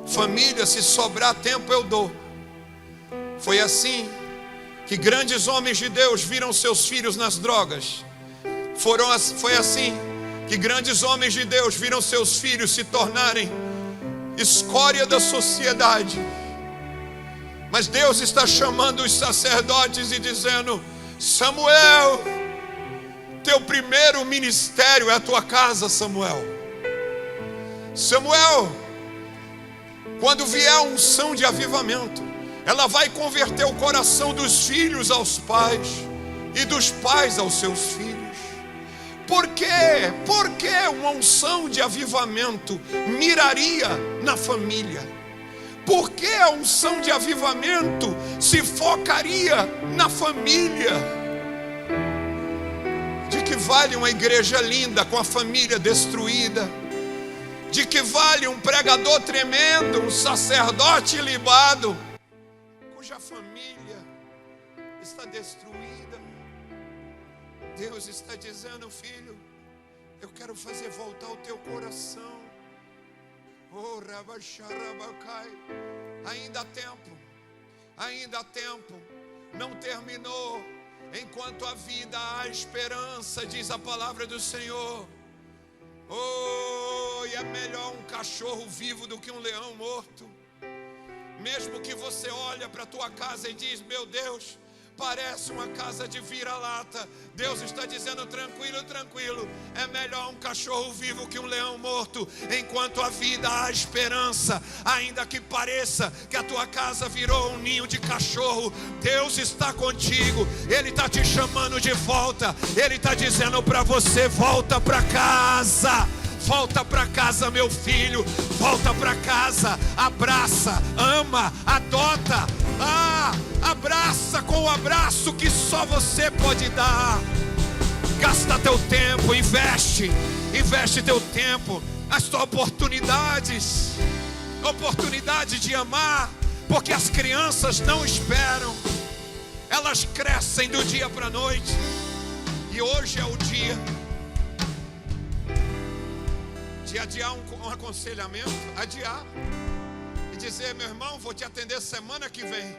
Família, se sobrar tempo eu dou. Foi assim que grandes homens de Deus viram seus filhos nas drogas. Foi assim que grandes homens de Deus viram seus filhos se tornarem escória da sociedade. Mas Deus está chamando os sacerdotes e dizendo: Samuel, teu primeiro ministério é a tua casa, Samuel. Samuel, quando vier a unção de avivamento, ela vai converter o coração dos filhos aos pais e dos pais aos seus filhos. Por quê? Porque uma unção de avivamento miraria na família? Por que a unção de avivamento se focaria na família? De que vale uma igreja linda com a família destruída? De que vale um pregador tremendo, um sacerdote ilibado, cuja família está destruída? Deus está dizendo: filho, eu quero fazer voltar o teu coração. Oh, Rabacharabacai, ainda há tempo, ainda há tempo, não terminou. Enquanto a vida há esperança, diz a palavra do Senhor. Oh, e é melhor um cachorro vivo do que um leão morto. Mesmo que você olha para a tua casa e diz: meu Deus, parece uma casa de vira-lata. Deus está dizendo: tranquilo, tranquilo, é melhor um cachorro vivo que um leão morto. Enquanto a vida há esperança, ainda que pareça que a tua casa virou um ninho de cachorro, Deus está contigo, Ele está te chamando de volta. Ele está dizendo para você: volta para casa. Volta para casa, meu filho. Volta para casa. Abraça, ama, adota. Abraça com o abraço que só você pode dar. Gasta teu tempo, investe teu tempo, as tuas oportunidades de amar, porque as crianças não esperam, elas crescem do dia para a noite. E hoje é o dia de adiar um aconselhamento, adiar e dizer: meu irmão, vou te atender semana que vem,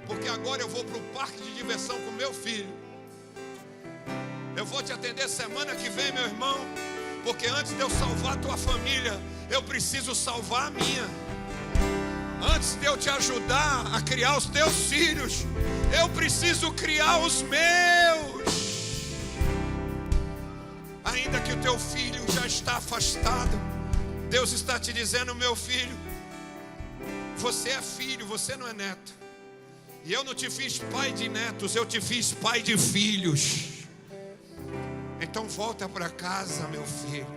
porque agora eu vou para o parque de diversão com meu filho. Eu vou te atender semana que vem, meu irmão, porque antes de eu salvar a tua família, eu preciso salvar a minha. Antes de eu te ajudar a criar os teus filhos, eu preciso criar os meus. Ainda que o teu filho já está afastado, Deus está te dizendo: meu filho, você é filho, você não é neto. E eu não te fiz pai de netos, eu te fiz pai de filhos. Então volta para casa, meu filho.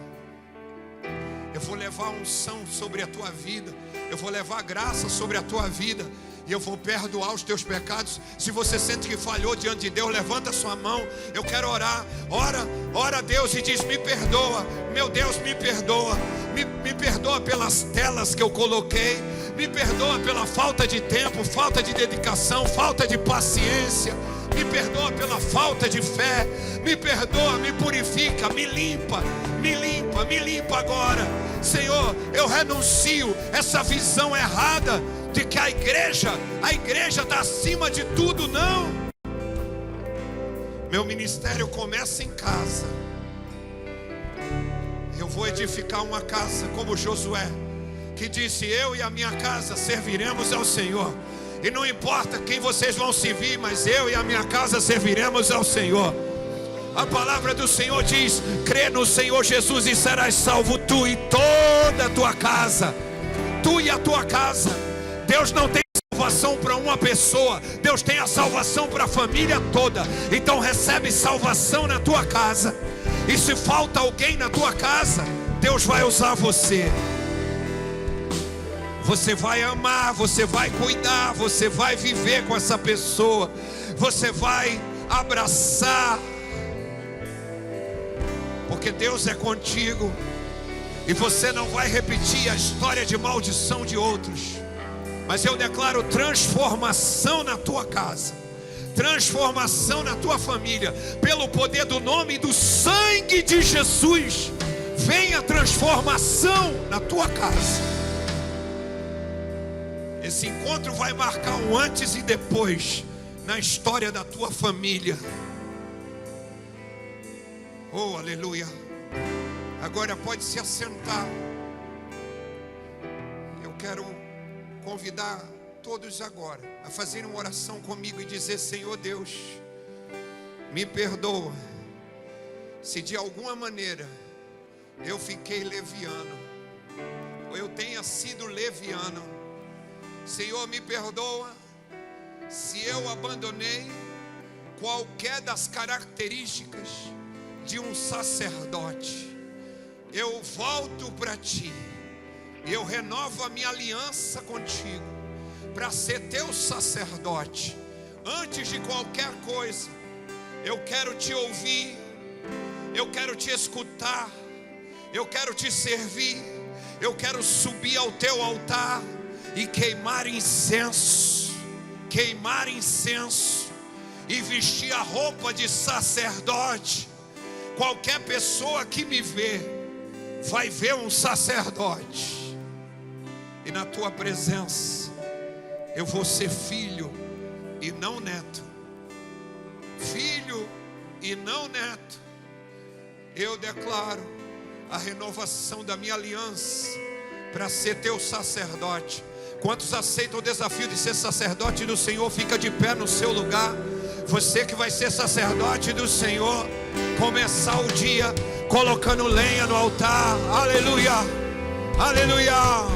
Eu vou levar unção sobre a tua vida. Eu vou levar graça sobre a tua vida. E eu vou perdoar os teus pecados. Se você sente que falhou diante de Deus, levanta sua mão. Eu quero orar. Ora a Deus e diz: me perdoa. Meu Deus, me perdoa. Me perdoa pelas telas que eu coloquei. Me perdoa pela falta de tempo, falta de dedicação, falta de paciência. Me perdoa pela falta de fé. Me perdoa, me purifica, me limpa agora. Senhor, eu renuncio essa visão errada de que a igreja está acima de tudo. Não. Meu ministério começa em casa. Eu vou edificar uma casa como Josué, que disse: eu e a minha casa serviremos ao Senhor. E não importa quem vocês vão servir, mas eu e a minha casa serviremos ao Senhor. A palavra do Senhor diz: crê no Senhor Jesus e serás salvo, tu e toda a tua casa. Tu e a tua casa. Deus não tem salvação para uma pessoa, Deus tem a salvação para a família toda. Então recebe salvação na tua casa. E se falta alguém na tua casa, Deus vai usar você. Você vai amar, você vai cuidar, você vai viver com essa pessoa, você vai abraçar, porque Deus é contigo. E você não vai repetir a história de maldição de outros. Mas eu declaro transformação na tua casa, transformação na tua família, pelo poder do nome e do sangue de Jesus. Venha transformação na tua casa. Esse encontro vai marcar um antes e depois na história da tua família. Oh, aleluia. Agora pode se assentar. Eu quero convidar todos agora a fazerem uma oração comigo e dizer: Senhor Deus, me perdoa se de alguma maneira eu fiquei leviano, ou eu tenha sido leviano. Senhor, me perdoa se eu abandonei qualquer das características de um sacerdote. Eu volto para ti, eu renovo a minha aliança contigo, para ser teu sacerdote. Antes de qualquer coisa, eu quero te ouvir, eu quero te escutar, eu quero te servir, eu quero subir ao teu altar e queimar incenso, e vestir a roupa de sacerdote. Qualquer pessoa que me vê, vai ver um sacerdote, e na tua presença, eu vou ser filho e não neto, filho e não neto. Eu declaro a renovação da minha aliança, para ser teu sacerdote. Quantos aceitam o desafio de ser sacerdote do Senhor? Fica de pé no seu lugar. Você que vai ser sacerdote do Senhor, começar o dia colocando lenha no altar. Aleluia, aleluia.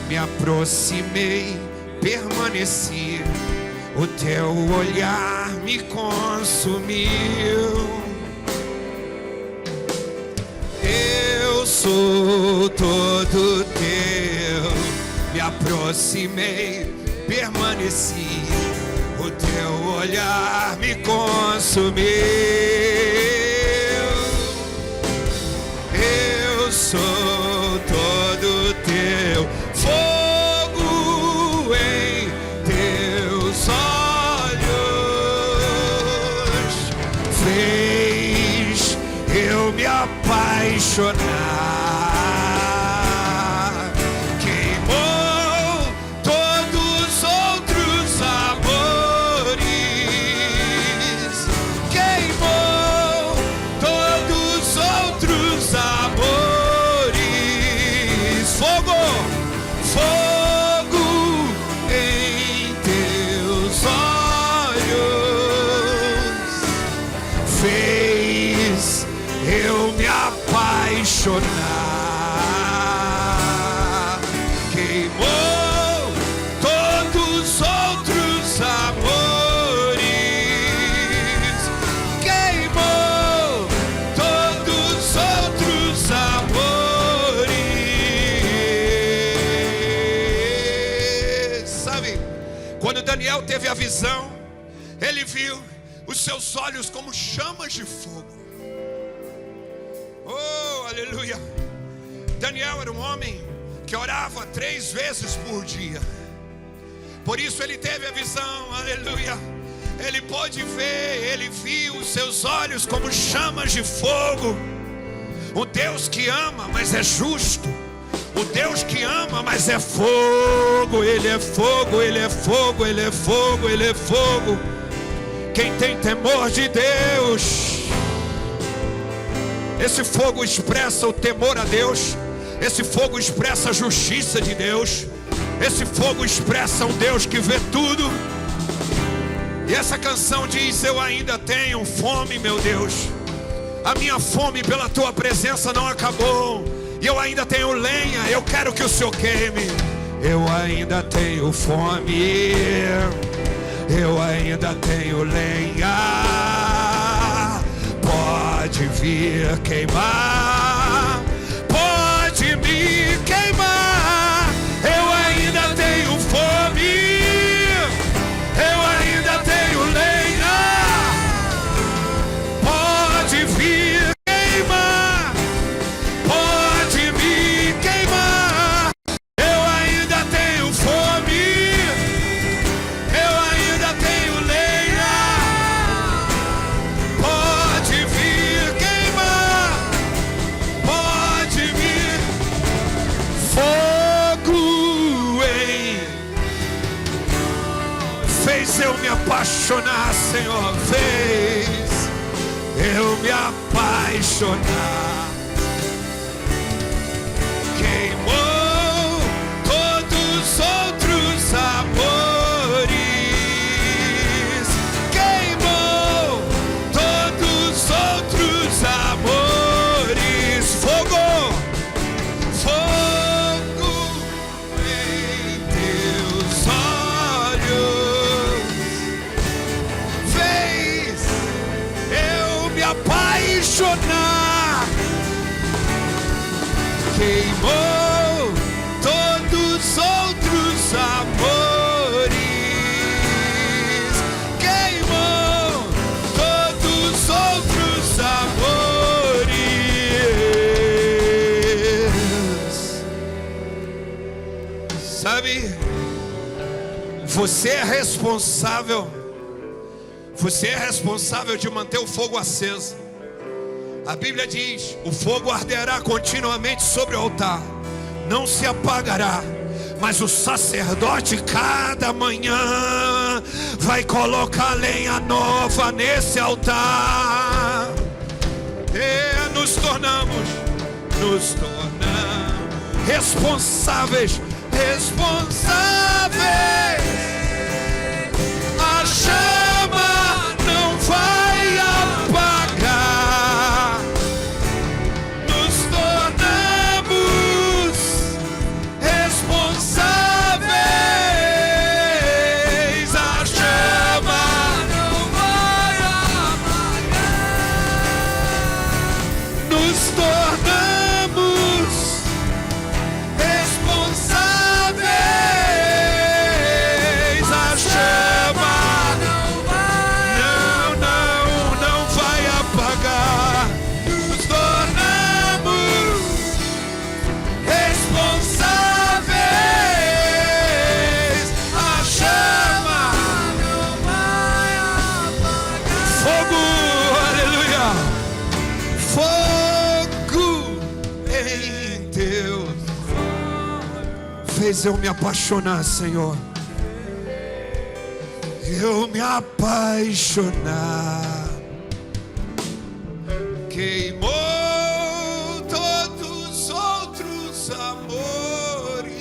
Me aproximei, permaneci, o teu olhar me consumiu. Eu sou todo teu, me aproximei, permaneci, o teu olhar me consumiu. Eu sou todo teu, fogo em teus olhos fez eu me apaixonar, queimou todos os outros amores, queimou todos os outros amores, fogo, fogo em teus olhos fez eu me apaixonar, queimou todos os outros amores, queimou Quando Daniel teve a visão, ele viu os seus olhos como chamas de fogo. Oh, aleluia. Daniel era um homem que orava 3 vezes por dia. Por isso ele teve a visão, aleluia. Ele pôde ver, ele viu os seus olhos como chamas de fogo. O Deus que ama, mas é justo. O Deus que ama, mas é fogo. Ele é fogo, ele é fogo, ele é fogo, ele é fogo. Quem tem temor de Deus, esse fogo expressa o temor a Deus. Esse fogo expressa a justiça de Deus. Esse fogo expressa um Deus que vê tudo. E essa canção diz: eu ainda tenho fome, meu Deus. A minha fome pela tua presença não acabou. E eu ainda tenho lenha, eu quero que o Senhor queime. Eu ainda tenho fome, eu ainda tenho lenha. Pode vir queimar, pode me queimar. Eu ainda tenho fome, eu ainda tenho lenha. Pode vir queimar, pode me queimar. Eu ainda tenho fome, eu ainda tenho lenha. Pode vir queimar, pode vir. Fogo fez eu me apaixonar, Senhor, fez eu me apaixonar. Queimou todos os outros amores, queimou todos os outros amores. Fogo, fogo em teus olhos fez eu me apaixonar. Queimou todos os outros amores, queimou todos os outros amores. Sabe, você é responsável. Você é responsável de manter o fogo aceso. A Bíblia diz: o fogo arderá continuamente sobre o altar, não se apagará. Mas o sacerdote cada manhã vai colocar lenha nova nesse altar. E nos tornamos responsáveis. A chama não vai apagar. Nos tornamos responsáveis. A chama não vai apagar. Nos tornamos responsáveis. A chama não vai apagar. Nos tornamos responsáveis. A chama não vai apagar. Fogo, aleluia. Fogo em Deus fez eu me apaixonar, Senhor. Eu me apaixonar. Queimou todos os outros amores,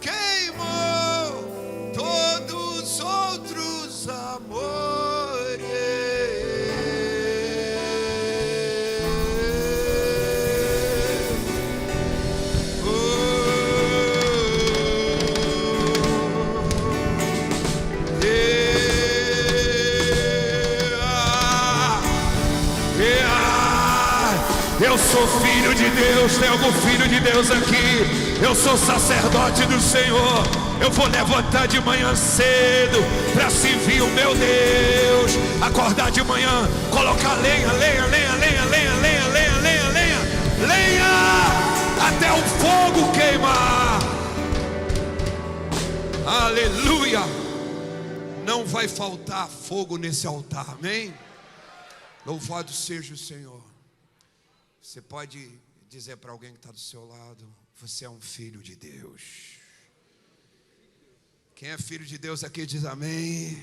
queimou todos os outros amores. Eu sou filho de Deus. Tem algum filho de Deus aqui? Eu sou sacerdote do Senhor. Eu vou levantar de manhã cedo para servir o meu Deus. Acordar de manhã, colocar lenha, lenha, lenha, lenha, lenha, lenha, lenha, lenha, lenha, lenha, até o fogo queimar. Aleluia. Não vai faltar fogo nesse altar, amém? Louvado seja o Senhor. Você pode dizer para alguém que está do seu lado: você é um filho de Deus. Quem é filho de Deus aqui diz amém.